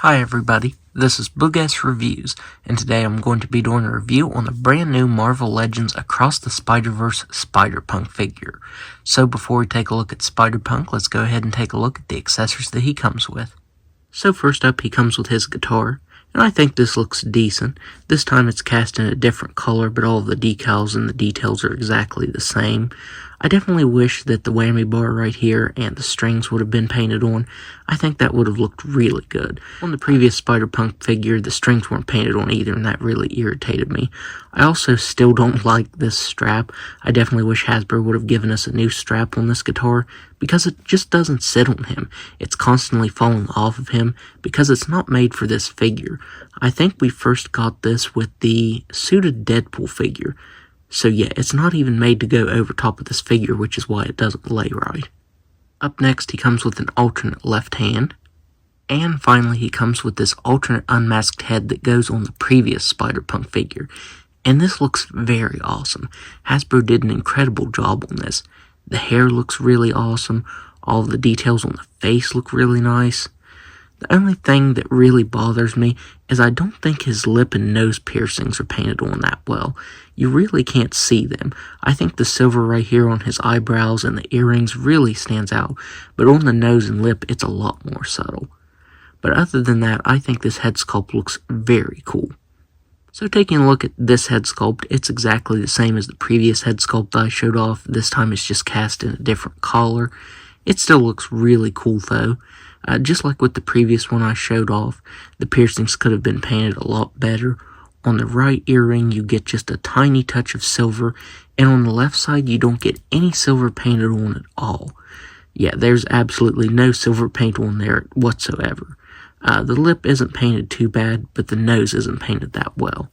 Hi everybody, this is Boogass Reviews, and today I'm going to be doing a review on the brand new Marvel Legends Across the Spider-Verse Spider-Punk figure. So before we take a look at Spider-Punk, let's go ahead and take a look at the accessories that he comes with. So first up, he comes with his guitar, and I think this looks decent. This time it's cast in a different color, but all of the decals and the details are exactly the same. I definitely wish that the whammy bar right here and the strings would have been painted on. I think that would have looked really good. On the previous Spider-Punk figure, the strings weren't painted on either, and that really irritated me. I also still don't like this strap. I definitely wish Hasbro would have given us a new strap on this guitar, because it just doesn't sit on him. It's constantly falling off of him, because it's not made for this figure. I think we first got this with the suited Deadpool figure. So yeah, it's not even made to go over top of this figure, which is why it doesn't lay right. Up next, he comes with an alternate left hand. And finally, he comes with this alternate unmasked head that goes on the previous Spider-Punk figure. And this looks very awesome. Hasbro did an incredible job on this. The hair looks really awesome. All of the details on the face look really nice. The only thing that really bothers me is I don't think his lip and nose piercings are painted on that well. You really can't see them. I think the silver right here on his eyebrows and the earrings really stands out, but on the nose and lip it's a lot more subtle. But other than that, I think this head sculpt looks very cool. So taking a look at this head sculpt, it's exactly the same as the previous head sculpt I showed off. This time it's just cast in a different color. It still looks really cool though. Just like with the previous one I showed off, the piercings could have been painted a lot better. On the right earring, you get just a tiny touch of silver, and on the left side, you don't get any silver painted on at all. Yeah, there's absolutely no silver paint on there whatsoever. The lip isn't painted too bad, but the nose isn't painted that well.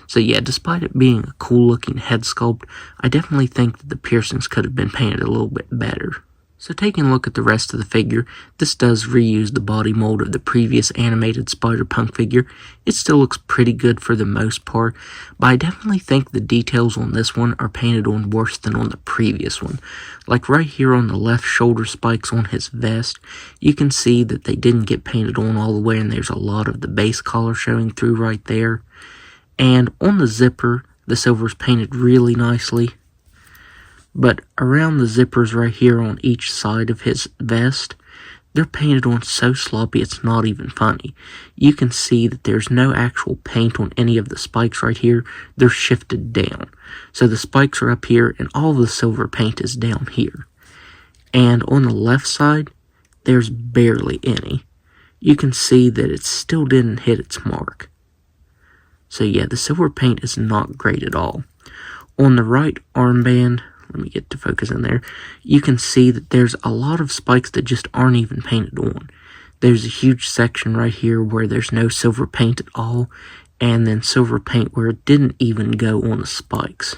So yeah, despite it being a cool looking head sculpt, I definitely think that the piercings could have been painted a little bit better. So taking a look at the rest of the figure, this does reuse the body mold of the previous animated Spider-Punk figure. It still looks pretty good for the most part, but I definitely think the details on this one are painted on worse than on the previous one. Like right here on the left shoulder spikes on his vest, you can see that they didn't get painted on all the way, and there's a lot of the base collar showing through right there. And on the zipper, the silver's painted really nicely. But around the zippers right here on each side of his vest, they're painted on so sloppy it's not even funny. You can see that there's no actual paint on any of the spikes right here. They're shifted down. So the spikes are up here and all of the silver paint is down here. And on the left side, there's barely any. You can see that it still didn't hit its mark. So yeah, the silver paint is not great at all. On the right armband, let me get to focus in there, you can see that there's a lot of spikes that just aren't even painted on. There's a huge section right here where there's no silver paint at all, and then silver paint where it didn't even go on the spikes.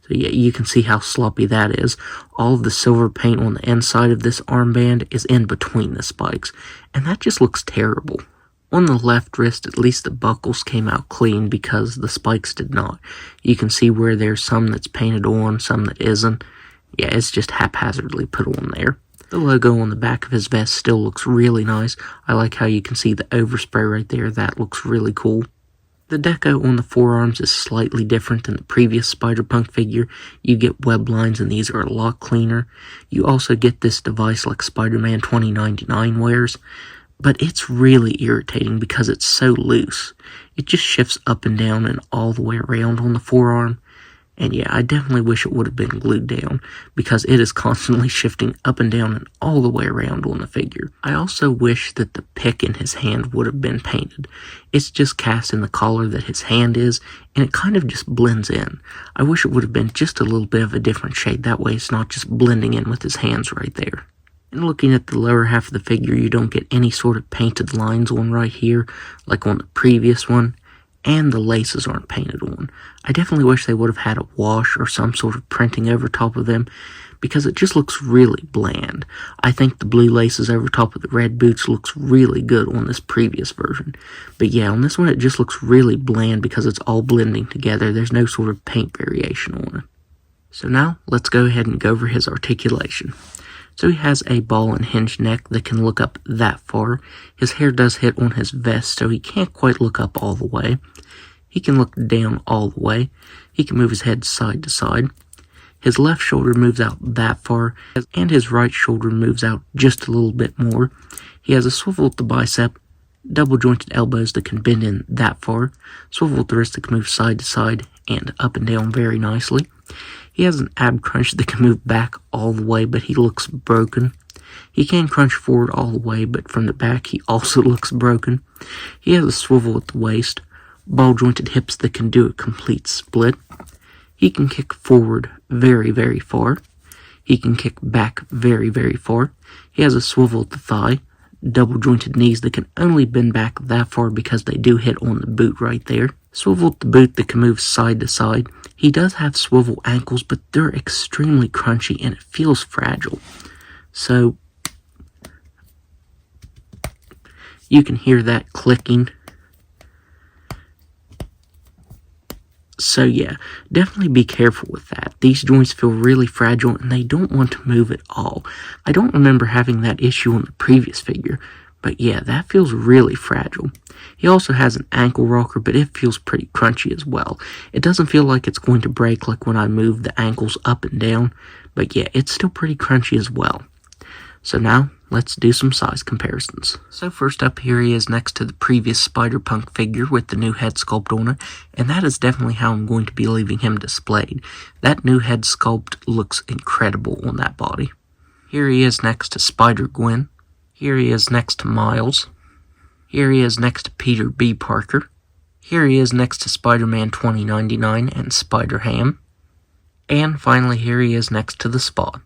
So yeah, you can see how sloppy that is. All of the silver paint on the inside of this armband is in between the spikes, and that just looks terrible. On the left wrist, at least the buckles came out clean because the spikes did not. You can see where there's some that's painted on, some that isn't. Yeah, it's just haphazardly put on there. The logo on the back of his vest still looks really nice. I like how you can see the overspray right there. That looks really cool. The deco on the forearms is slightly different than the previous Spider-Punk figure. You get web lines and these are a lot cleaner. You also get this device like Spider-Man 2099 wears. But it's really irritating because it's so loose. It just shifts up and down and all the way around on the forearm. And yeah, I definitely wish it would have been glued down because it is constantly shifting up and down and all the way around on the figure. I also wish that the pick in his hand would have been painted. It's just cast in the collar that his hand is, and it kind of just blends in. I wish it would have been just a little bit of a different shade. That way it's not just blending in with his hands right there. And looking at the lower half of the figure, you don't get any sort of painted lines on right here, like on the previous one, and the laces aren't painted on. I definitely wish they would have had a wash or some sort of printing over top of them, because it just looks really bland. I think the blue laces over top of the red boots looks really good on this previous version. But yeah, on this one it just looks really bland because it's all blending together. There's no sort of paint variation on it. So now, let's go ahead and go over his articulation. So he has a ball and hinge neck that can look up that far. His hair does hit on his vest, so he can't quite look up all the way. He can look down all the way. He can move his head side to side. His left shoulder moves out that far, and his right shoulder moves out just a little bit more. He has a swivel at the bicep, double jointed elbows that can bend in that far, swivel at the wrist that can move side to side and up and down very nicely. He has an ab crunch that can move back all the way, but he looks broken. He can crunch forward all the way, but from the back he also looks broken. He has a swivel at the waist, ball jointed hips that can do a complete split. He can kick forward very, very far. He can kick back very, very far. He has a swivel at the thigh, double jointed knees that can only bend back that far because they do hit on the boot right there. Swivel at the boot that can move side to side. He does have swivel ankles, but they're extremely crunchy and it feels fragile. So you can hear that clicking. So yeah, definitely be careful with that. These joints feel really fragile and they don't want to move at all. I don't remember having that issue on the previous figure, but yeah, that feels really fragile. He also has an ankle rocker, but it feels pretty crunchy as well. It doesn't feel like it's going to break like when I move the ankles up and down, but yeah, it's still pretty crunchy as well. So now, let's do some size comparisons. So first up, here he is next to the previous Spider-Punk figure with the new head sculpt on it, and that is definitely how I'm going to be leaving him displayed. That new head sculpt looks incredible on that body. Here he is next to Spider-Gwen. Here he is next to Miles. Here he is next to Peter B. Parker. Here he is next to Spider-Man 2099 and Spider-Ham. And finally, here he is next to the Spot.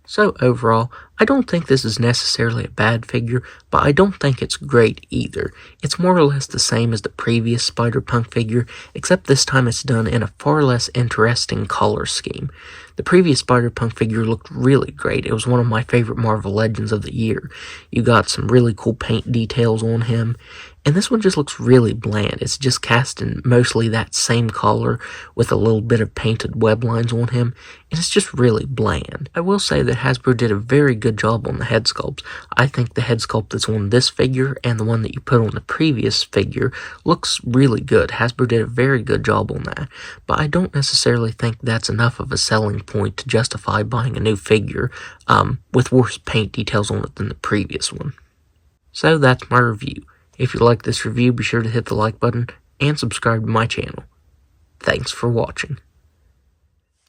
So overall, I don't think this is necessarily a bad figure, but I don't think it's great either. It's more or less the same as the previous Spider-Punk figure, except this time it's done in a far less interesting color scheme. The previous Spider-Punk figure looked really great. It was one of my favorite Marvel Legends of the year. You got some really cool paint details on him, and this one just looks really bland. It's just cast in mostly that same color with a little bit of painted web lines on him, and it's just really bland. I will say that Hasbro did a very good job on the head sculpts. I think the head sculpt that's on this figure and the one that you put on the previous figure looks really good. Hasbro did a very good job on that, but I don't necessarily think that's enough of a selling point to justify buying a new figure with worse paint details on it than the previous one. So that's my review. If you like this review, be sure to hit the like button and subscribe to my channel. Thanks for watching.